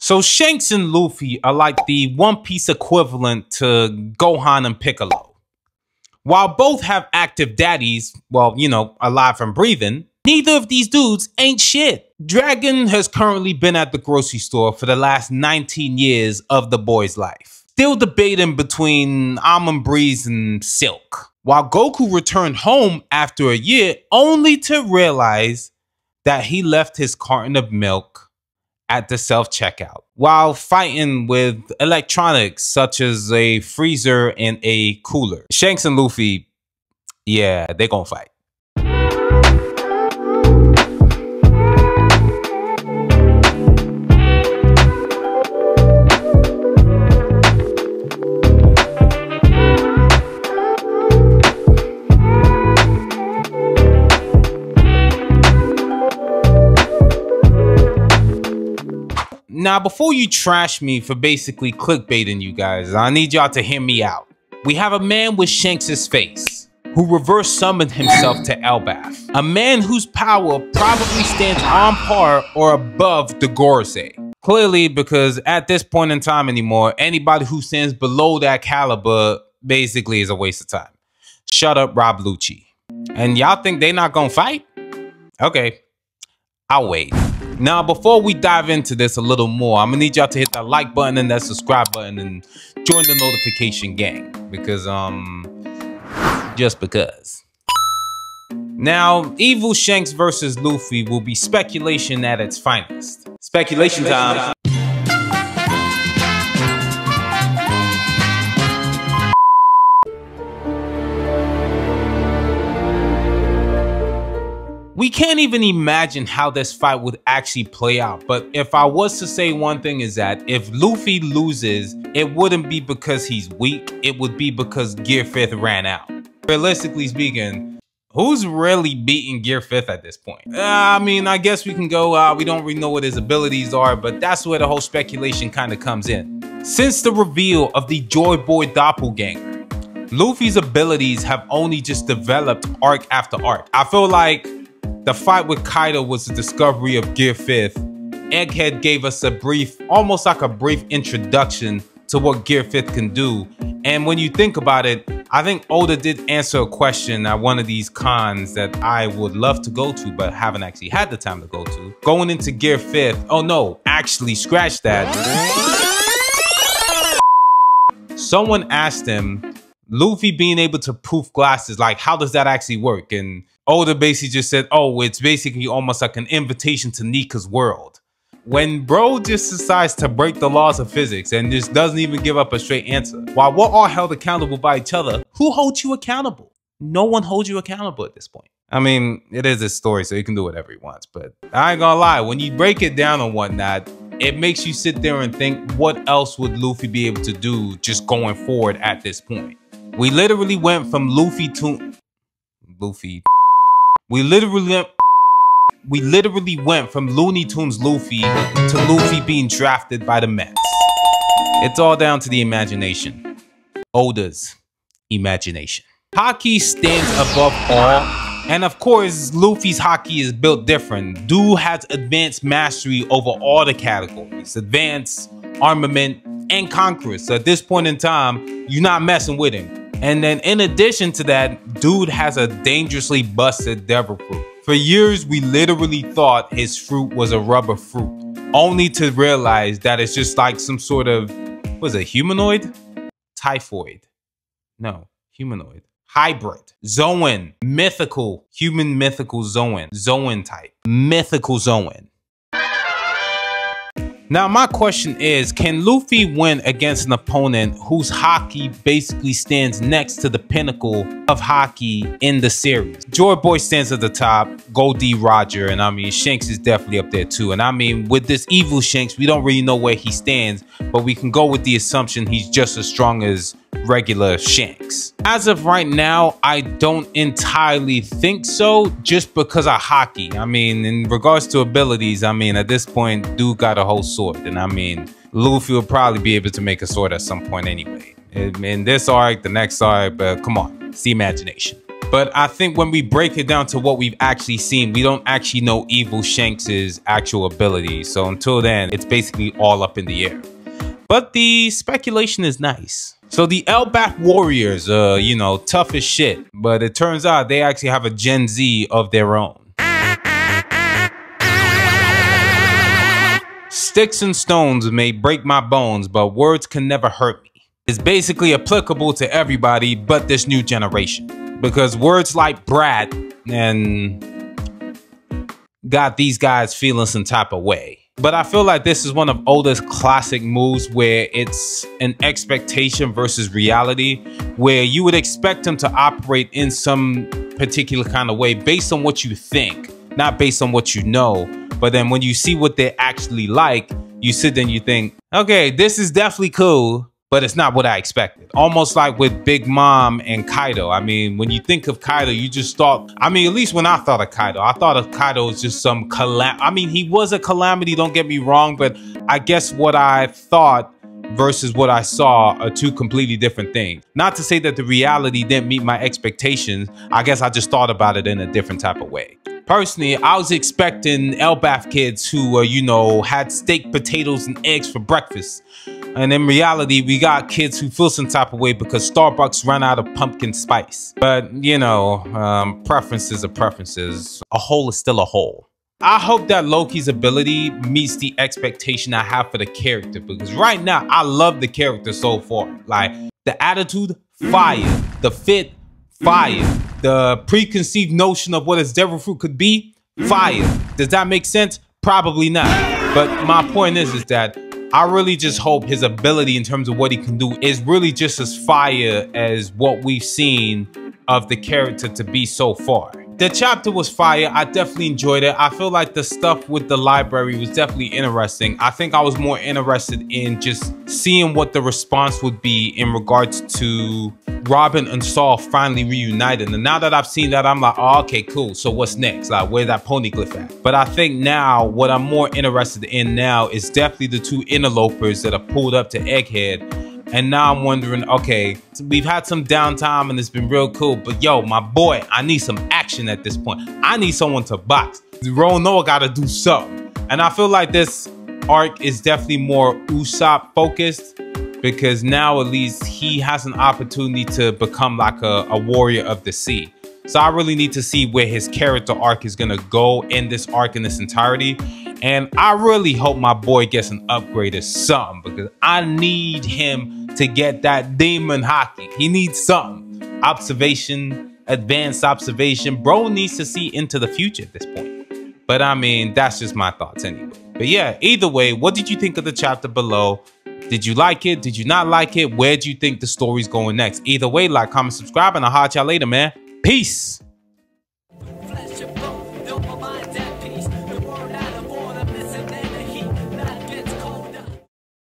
So Shanks and Luffy are like the One Piece equivalent to Gohan and Piccolo. While both have active daddies, well, you know, alive and breathing, neither of these dudes ain't shit. Dragon has currently been at the grocery store for the last 19 years of the boy's life, still debating between Almond Breeze and Silk. While Goku returned home after a year only to realize that he left his carton of milk at the self-checkout while fighting with electronics such as a freezer and a cooler. Shanks and Luffy, yeah, they gonna fight. Now, before you trash me for basically clickbaiting you guys, I need y'all to hear me out. We have a man with Shanks' face who reverse summoned himself to Elbaph. A man whose power probably stands on par or above the Gorosei. Clearly, because at this point in time anymore, anybody who stands below that caliber basically is a waste of time. Shut up, Rob Lucci. And y'all think they not gonna fight? Okay, I'll wait. Now, before we dive into this a little more, I'm gonna need y'all to hit that like button and that subscribe button and join the notification gang because, just because. Now, Evil Shanks versus Luffy will be speculation at its finest. Speculation time. We can't even imagine how this fight would actually play out, but if I was to say one thing is that if Luffy loses, it wouldn't be because he's weak, it would be because Gear 5th ran out. Realistically speaking, who's really beating Gear 5th at this point? I mean, I guess we can go, we don't really know what his abilities are, but that's where the whole speculation kind of comes in. Since the reveal of the Joy Boy Doppelganger, Luffy's abilities have only just developed arc after arc. I feel like the fight with Kaido was the discovery of Gear 5th. Egghead gave us a brief, almost like a brief introduction to what Gear 5th can do. And when you think about it, I think Oda did answer a question at one of these cons that I would love to go to, but haven't actually had the time to go to. Going into Gear 5th, oh no, actually scratch that. Someone asked him, Luffy being able to poof glasses, like how does that actually work? And Oda basically just said, oh, it's basically almost like an invitation to Nika's world. When bro just decides to break the laws of physics and just doesn't even give up a straight answer, while we're all held accountable by each other, who holds you accountable? No one holds you accountable at this point. I mean, it is a story, so you can do whatever he wants, but I ain't gonna lie, when you break it down and whatnot, it makes you sit there and think, what else would Luffy be able to do just going forward at this point? We literally went from We literally went from Looney Tunes Luffy to Luffy being drafted by the Mets. It's all down to the imagination. Oda's imagination. Haki stands above all, and of course, Luffy's Haki is built different. Dude has advanced mastery over all the categories. Advanced, armament, and conqueror. So at this point in time, you're not messing with him. And then in addition to that, dude has a dangerously busted devil fruit. For years, we literally thought his fruit was a rubber fruit, only to realize that it's just like some sort of, what is it, humanoid? Typhoid. No, humanoid. Hybrid. Zoan. Mythical. Human mythical Zoan. Zoan type. Mythical Zoan. Now, my question is, can Luffy win against an opponent whose Haki basically stands next to the pinnacle of Haki in the series? Joy Boy stands at the top, Goldie Roger, and I mean, Shanks is definitely up there too. And I mean, with this Evil Shanks, we don't really know where he stands, but we can go with the assumption he's just as strong as regular Shanks. As of right now, I don't entirely think so, just because of Haki. I mean, in regards to abilities, I mean, at this point, dude got a whole sword, and I mean, Luffy will probably be able to make a sword at some point anyway. In this arc, the next arc, but come on, it's the imagination. But I think when we break it down to what we've actually seen, we don't actually know Evil Shanks' actual abilities. So until then, it's basically all up in the air. But the speculation is nice. So the Elbaph warriors, you know, tough as shit. But it turns out they actually have a Gen Z of their own. Sticks and stones may break my bones, but words can never hurt me. It's basically applicable to everybody but this new generation. Because words like brat and got these guys feeling some type of way. But I feel like this is one of Oda's classic moves where it's an expectation versus reality, where you would expect him to operate in some particular kind of way based on what you think, not based on what you know. But then when you see what they're actually like, you sit there and you think, okay, this is definitely cool, but it's not what I expected. Almost like with Big Mom and Kaido. I mean, when you think of Kaido, you just thought, I mean, at least when I thought of Kaido as just some I mean, he was a calamity, don't get me wrong, but I guess what I thought versus what I saw are two completely different things. Not to say that the reality didn't meet my expectations. I guess I just thought about it in a different type of way. Personally, I was expecting Elbaph kids who, you know, had steak, potatoes, and eggs for breakfast. And in reality, we got kids who feel some type of way because Starbucks ran out of pumpkin spice. But, you know, preferences are preferences. A hole is still a hole. I hope that Loki's ability meets the expectation I have for the character. Because right now, I love the character so far. Like, the attitude, fire. The fit, fire. The preconceived notion of what his devil fruit could be, fire. Does that make sense? Probably not. But my point is that I really just hope his ability in terms of what he can do is really just as fire as what we've seen of the character to be so far. The chapter was fire. I definitely enjoyed it. I feel like the stuff with the library was definitely interesting. I think I was more interested in just seeing what the response would be in regards to Robin and Saul finally reunited. And now that I've seen that, I'm like, oh, okay, cool. So what's next? Like, where's that poneglyph at? But I think now what I'm more interested in now is definitely the two interlopers that are pulled up to Egghead. And now I'm wondering, okay, we've had some downtime and it's been real cool, but yo, my boy, I need some action at this point. I need someone to box. Noah gotta do something. And I feel like this arc is definitely more Usopp focused because now at least he has an opportunity to become like a warrior of the sea. So I really need to see where his character arc is gonna go in this arc in its entirety. And I really hope my boy gets an upgrade or something because I need him to get that demon hockey. He needs something. Observation, advanced observation. Bro needs to see into the future at this point. But I mean, that's just my thoughts anyway. But yeah, either way, what did you think of the chapter below? Did you like it? Did you not like it? Where do you think the story's going next? Either way, like, comment, subscribe, and I'll holler at y'all later, man. Peace.